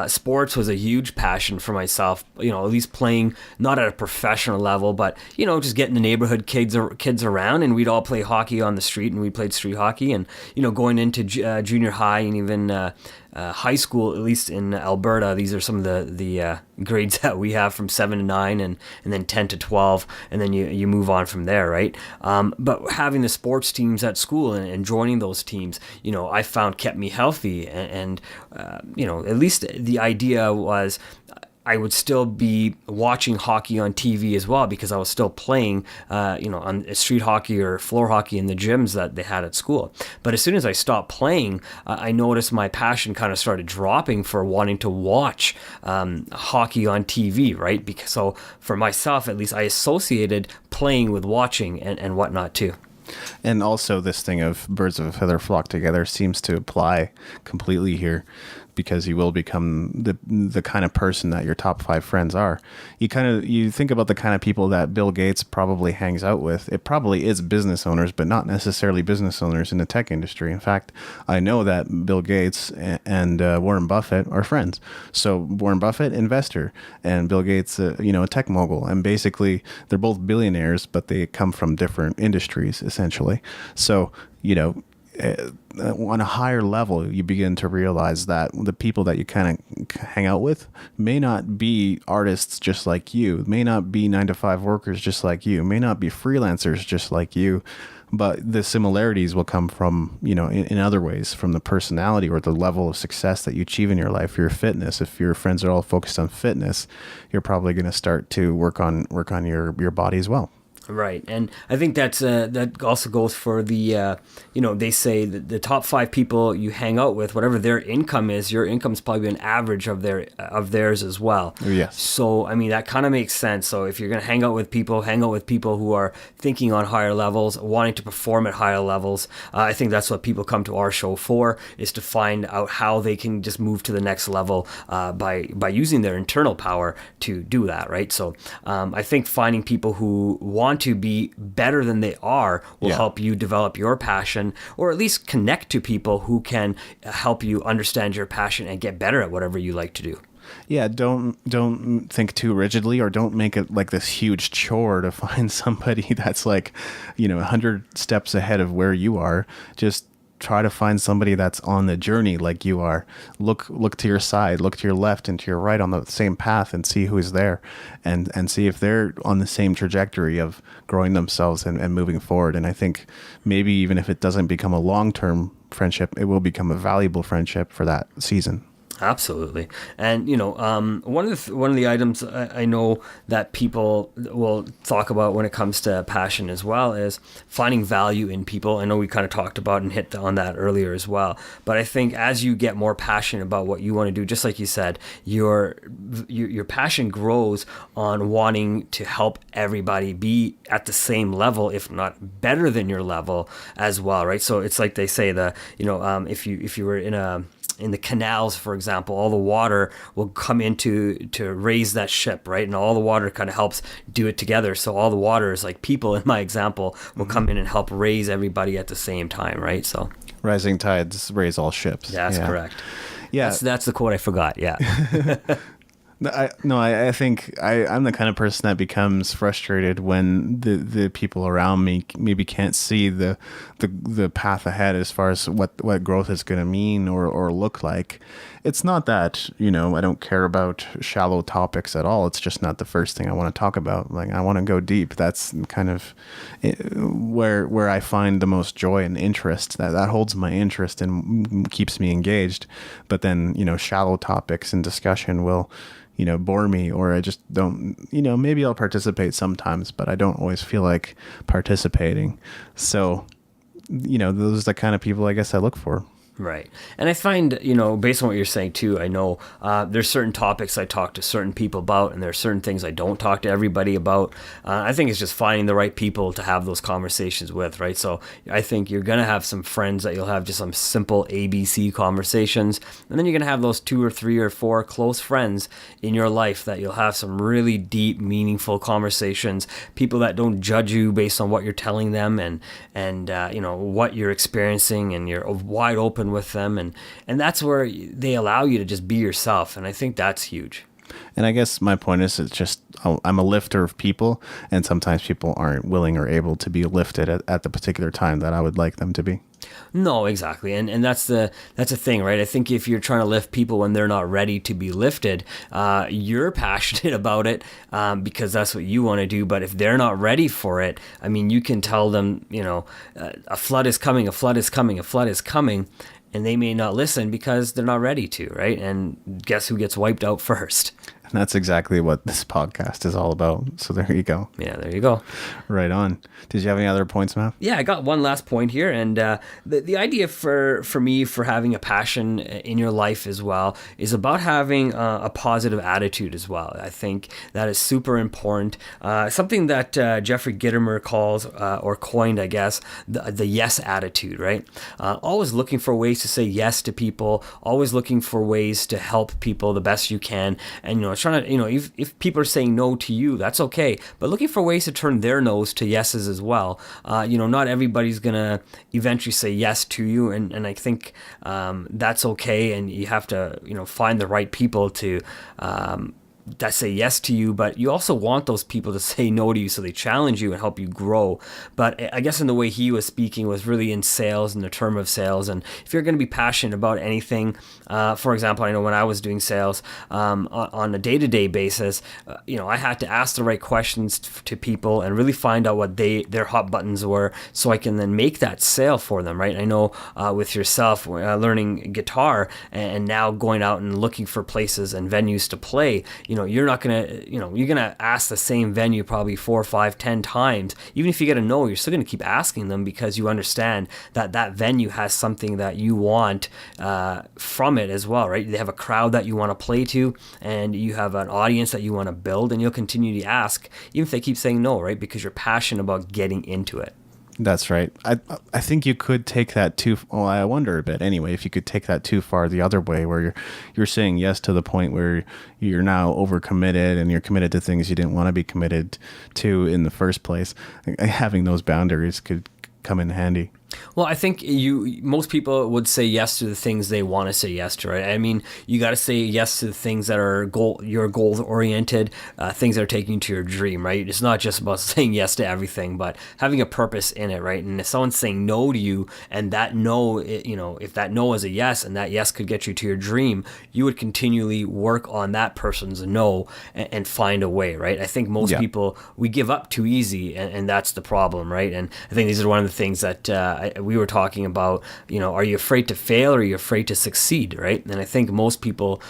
sports was a huge passion for myself, at least playing, not at a professional level, but, just getting the neighborhood kids around, and we'd all play hockey on the street, and we played street hockey, and, going into junior high and even high school, at least in Alberta. These are some of the grades that we have, from 7 to 9 and then 10 to 12, and then you move on from there, right? But having the sports teams at school and joining those teams, I found kept me healthy, and at least the idea was I would still be watching hockey on TV as well, because I was still playing, on street hockey or floor hockey in the gyms that they had at school. But as soon as I stopped playing, I noticed my passion kind of started dropping for wanting to watch hockey on TV, right? Because so for myself, at least, I associated playing with watching and whatnot too. And also, this thing of birds of a feather flock together seems to apply completely here. because you will become the kind of person that your top 5 friends are. You think about the kind of people that Bill Gates probably hangs out with. It probably is business owners, but not necessarily business owners in the tech industry. In fact, I know that Bill Gates and Warren Buffett are friends. So Warren Buffett, investor, and Bill Gates, a tech mogul. And basically, they're both billionaires, but they come from different industries, essentially. So, on a higher level, you begin to realize that the people that you kind of hang out with may not be artists just like you, may not be 9-to-5 workers just like you, may not be freelancers just like you, but the similarities will come from, in other ways, from the personality or the level of success that you achieve in your life, your fitness. If your friends are all focused on fitness, you're probably going to start to work on your body as well. Right, and I think that also goes for the they say that the top 5 people you hang out with, whatever their income is, your income is probably an average of theirs as well. Yes. So I mean that kind of makes sense. So if you're going to hang out with people who are thinking on higher levels, wanting to perform at higher levels. I think that's what people come to our show for, is to find out how they can just move to the next level by using their internal power to do that. Right. So I think finding people who want to be better than they are will help you develop your passion, or at least connect to people who can help you understand your passion and get better at whatever you like to do. Yeah, don't think too rigidly, or don't make it like this huge chore to find somebody that's like, 100 steps ahead of where you are. Just try to find somebody that's on the journey like you are. Look to your side, look to your left and to your right on the same path, and see who is there, and see if they're on the same trajectory of growing themselves and moving forward. And I think maybe even if it doesn't become a long-term friendship, it will become a valuable friendship for that season. Absolutely. And, one of the items I know that people will talk about when it comes to passion as well is finding value in people. I know we kind of talked about and hit on that earlier as well. But I think as you get more passionate about what you want to do, just like you said, your passion grows on wanting to help everybody be at the same level, if not better than your level as well, right? So it's like they say if you were in the canals, for example, all the water will come in to raise that ship, right? And all the water kind of helps do it together. So all the water is like people, in my example, will come in and help raise everybody at the same time, right? So rising tides raise all ships. That's correct. Yeah, that's the quote I forgot. Yeah. I think I'm the kind of person that becomes frustrated when the people around me maybe can't see the path ahead as far as what growth is going to mean or look like. It's not that, I don't care about shallow topics at all. It's just not the first thing I want to talk about. Like, I want to go deep. That's kind of where I find the most joy and interest. That holds my interest and keeps me engaged. But then, shallow topics and discussion will bore me, or I just don't, maybe I'll participate sometimes, but I don't always feel like participating. So, those are the kind of people I guess I look for. Right. And I find, based on what you're saying too, I know there's certain topics I talk to certain people about, and there are certain things I don't talk to everybody about. I think it's just finding the right people to have those conversations with, right? So I think you're going to have some friends that you'll have just some simple ABC conversations, and then you're going to have those 2 or 3 or 4 close friends in your life that you'll have some really deep, meaningful conversations, people that don't judge you based on what you're telling them and what you're experiencing, and you're wide open with them, and that's where they allow you to just be yourself, and I think that's huge. And I guess my point is, it's just I'm a lifter of people, and sometimes people aren't willing or able to be lifted at the particular time that I would like them to be. No, exactly, and that's the thing, right? I think if you're trying to lift people when they're not ready to be lifted, you're passionate about it because that's what you want to do. But if they're not ready for it, I mean, you can tell them, a flood is coming, a flood is coming, a flood is coming. And they may not listen because they're not ready to, right? And guess who gets wiped out first? And that's exactly what this podcast is all about. So there you go. Yeah, there you go. Right on. Did you have any other points, Mav? Yeah, I got one last point here, and the idea for me for having a passion in your life as well is about having a positive attitude as well. I think that is super important. Something that Jeffrey Gitomer calls or coined, I guess, the yes attitude. Right? Always looking for ways to say yes to people. Always looking for ways to help people the best you can, and trying to if people are saying no to you, that's okay. But looking for ways to turn their no's to yeses as well. Not everybody's gonna eventually say yes to you, and I think that's okay. And you have to find the right people to that say yes to you, but you also want those people to say no to you so they challenge you and help you grow. But I guess in the way he was speaking was really in sales, in the term of sales. And if you're going to be passionate about anything, for example, I know when I was doing sales on a day-to-day basis, I had to ask the right questions to people and really find out what their hot buttons were so I can then make that sale for them, right? I know with yourself, learning guitar and now going out and looking for places and venues to play, you're not going to, you're going to ask the same venue probably 4, 5, 10 times. Even if you get a no, you're still going to keep asking them because you understand that that venue has something that you want from it as well, right? They have a crowd that you want to play to, and you have an audience that you want to build, and you'll continue to ask, even if they keep saying no, right? Because you're passionate about getting into it. That's right. I think you could take that I wonder a bit anyway, if you could take that too far the other way, where you're saying yes to the point where you're now overcommitted and you're committed to things you didn't want to be committed to in the first place. Having those boundaries could come in handy. Well, I think most people would say yes to the things they want to say yes to, right? I mean, you got to say yes to the things that are your goal oriented, things that are taking you to your dream, right? It's not just about saying yes to everything, but having a purpose in it, right? And if someone's saying no to you, and that no, if that no is a yes, and that yes could get you to your dream, you would continually work on that person's no and find a way, right? I think most people, we give up too easy, and that's the problem, right? And I think these are one of the things that we were talking about, are you afraid to fail or are you afraid to succeed, right? And I think most people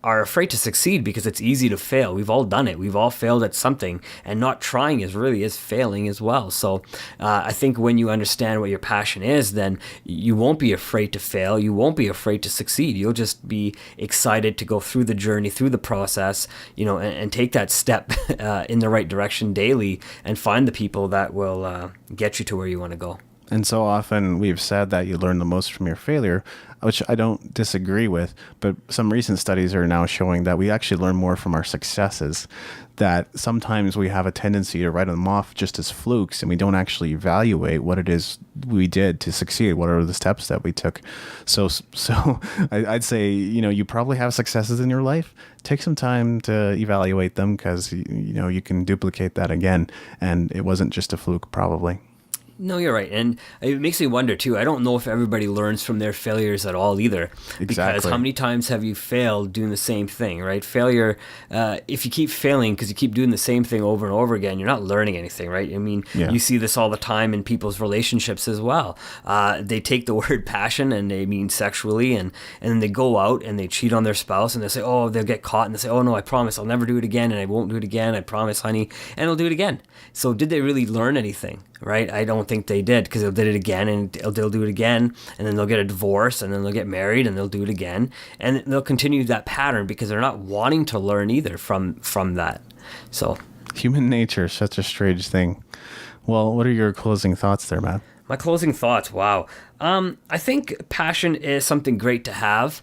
are afraid to succeed because it's easy to fail. We've all done it. We've all failed at something, and not trying is failing as well. So I think when you understand what your passion is, then you won't be afraid to fail. You won't be afraid to succeed. You'll just be excited to go through the journey, through the process, and take that step in the right direction daily and find the people that will get you to where you want to go. And so often we've said that you learn the most from your failure, which I don't disagree with, but some recent studies are now showing that we actually learn more from our successes, that sometimes we have a tendency to write them off just as flukes, and we don't actually evaluate what it is we did to succeed. What are the steps that we took? So I'd say, you probably have successes in your life. Take some time to evaluate them, because, you can duplicate that again, and it wasn't just a fluke, probably. No, you're right. And it makes me wonder, too. I don't know if everybody learns from their failures at all either. Exactly. Because how many times have you failed doing the same thing, right? Failure, if you keep failing because you keep doing the same thing over and over again, you're not learning anything, right? I mean, You see this all the time in people's relationships as well. They take the word passion and they mean sexually, and then they go out and they cheat on their spouse, and they say, oh, they'll get caught, and they say, oh, no, I promise I'll never do it again, and I won't do it again. I promise, honey. And they'll do it again. So did they really learn anything? Right? I don't think they did, because they'll do it again, and they'll do it again, and then they'll get a divorce, and then they'll get married, and they'll do it again, and they'll continue that pattern because they're not wanting to learn either from that. So human nature is such a strange thing. Well, what are your closing thoughts there, Matt? My closing thoughts, wow. I think passion is something great to have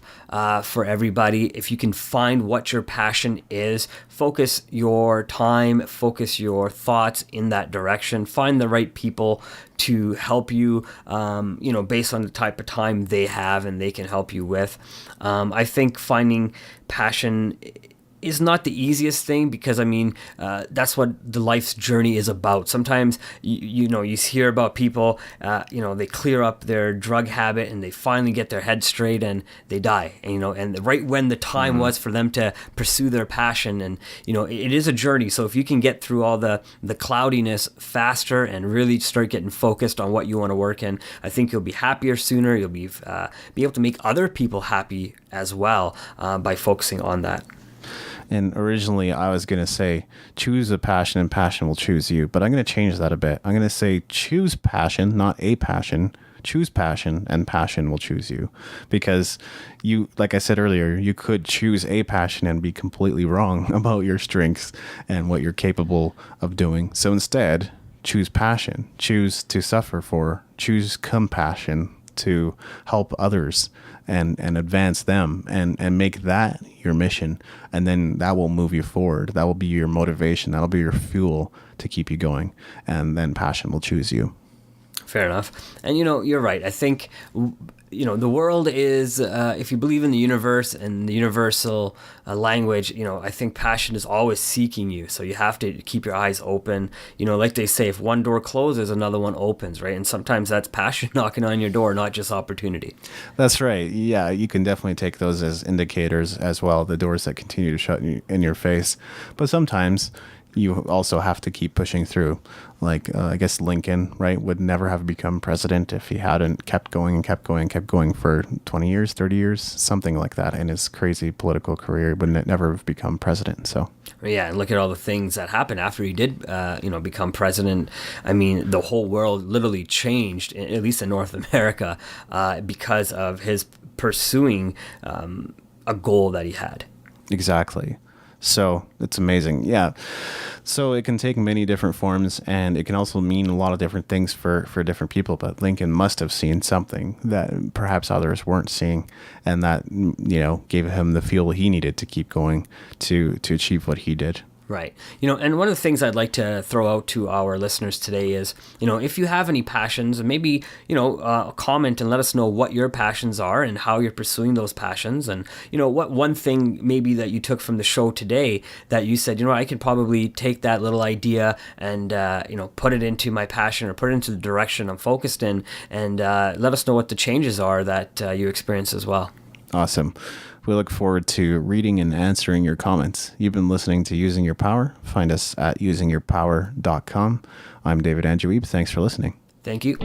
for everybody. If you can find what your passion is, focus your time, focus your thoughts in that direction. Find the right people to help you, based on the type of time they have and they can help you with. I think finding passion is not the easiest thing, because that's what the life's journey is about. Sometimes you hear about people, they clear up their drug habit and they finally get their head straight and they die, and right when the time was for them to pursue their passion. And it is a journey. So if you can get through all the cloudiness faster and really start getting focused on what you want to work in, I think you'll be happier sooner. You'll be able to make other people happy as well by focusing on that. And originally I was going to say, choose a passion and passion will choose you. But I'm going to change that a bit. I'm going to say, choose passion, not a passion. Choose passion and passion will choose you. Because you, like I said earlier, you could choose a passion and be completely wrong about your strengths and what you're capable of doing. So instead, choose passion, choose to suffer for, choose compassion to help others and advance them and make that your mission. And then that will move you forward. That will be your motivation. That'll be your fuel to keep you going. And then passion will choose you. Fair enough. And, you're right. I think, the world is, if you believe in the universe and the universal language, I think passion is always seeking you. So you have to keep your eyes open. Like they say, if one door closes, another one opens, right? And sometimes that's passion knocking on your door, not just opportunity. That's right. Yeah, you can definitely take those as indicators as well, the doors that continue to shut in your face. But sometimes you also have to keep pushing through. Like, I guess Lincoln, right, would never have become president if he hadn't kept going and kept going and kept going for 20 years, 30 years, something like that in his crazy political career. He would never have become president. So, yeah, and look at all the things that happened after he did, become president. I mean, the whole world literally changed, at least in North America, because of his pursuing a goal that he had. Exactly. So it's amazing. Yeah. So it can take many different forms, and it can also mean a lot of different things for different people. But Lincoln must have seen something that perhaps others weren't seeing, and that, gave him the fuel he needed to keep going to achieve what he did. Right. And one of the things I'd like to throw out to our listeners today is, if you have any passions, maybe, comment and let us know what your passions are and how you're pursuing those passions. And, what one thing maybe that you took from the show today that you said, I could probably take that little idea and, put it into my passion or put it into the direction I'm focused in, and let us know what the changes are that you experience as well. Awesome. We look forward to reading and answering your comments. You've been listening to Using Your Power. Find us at usingyourpower.com. I'm David Andrew Wiebe. Thanks for listening. Thank you.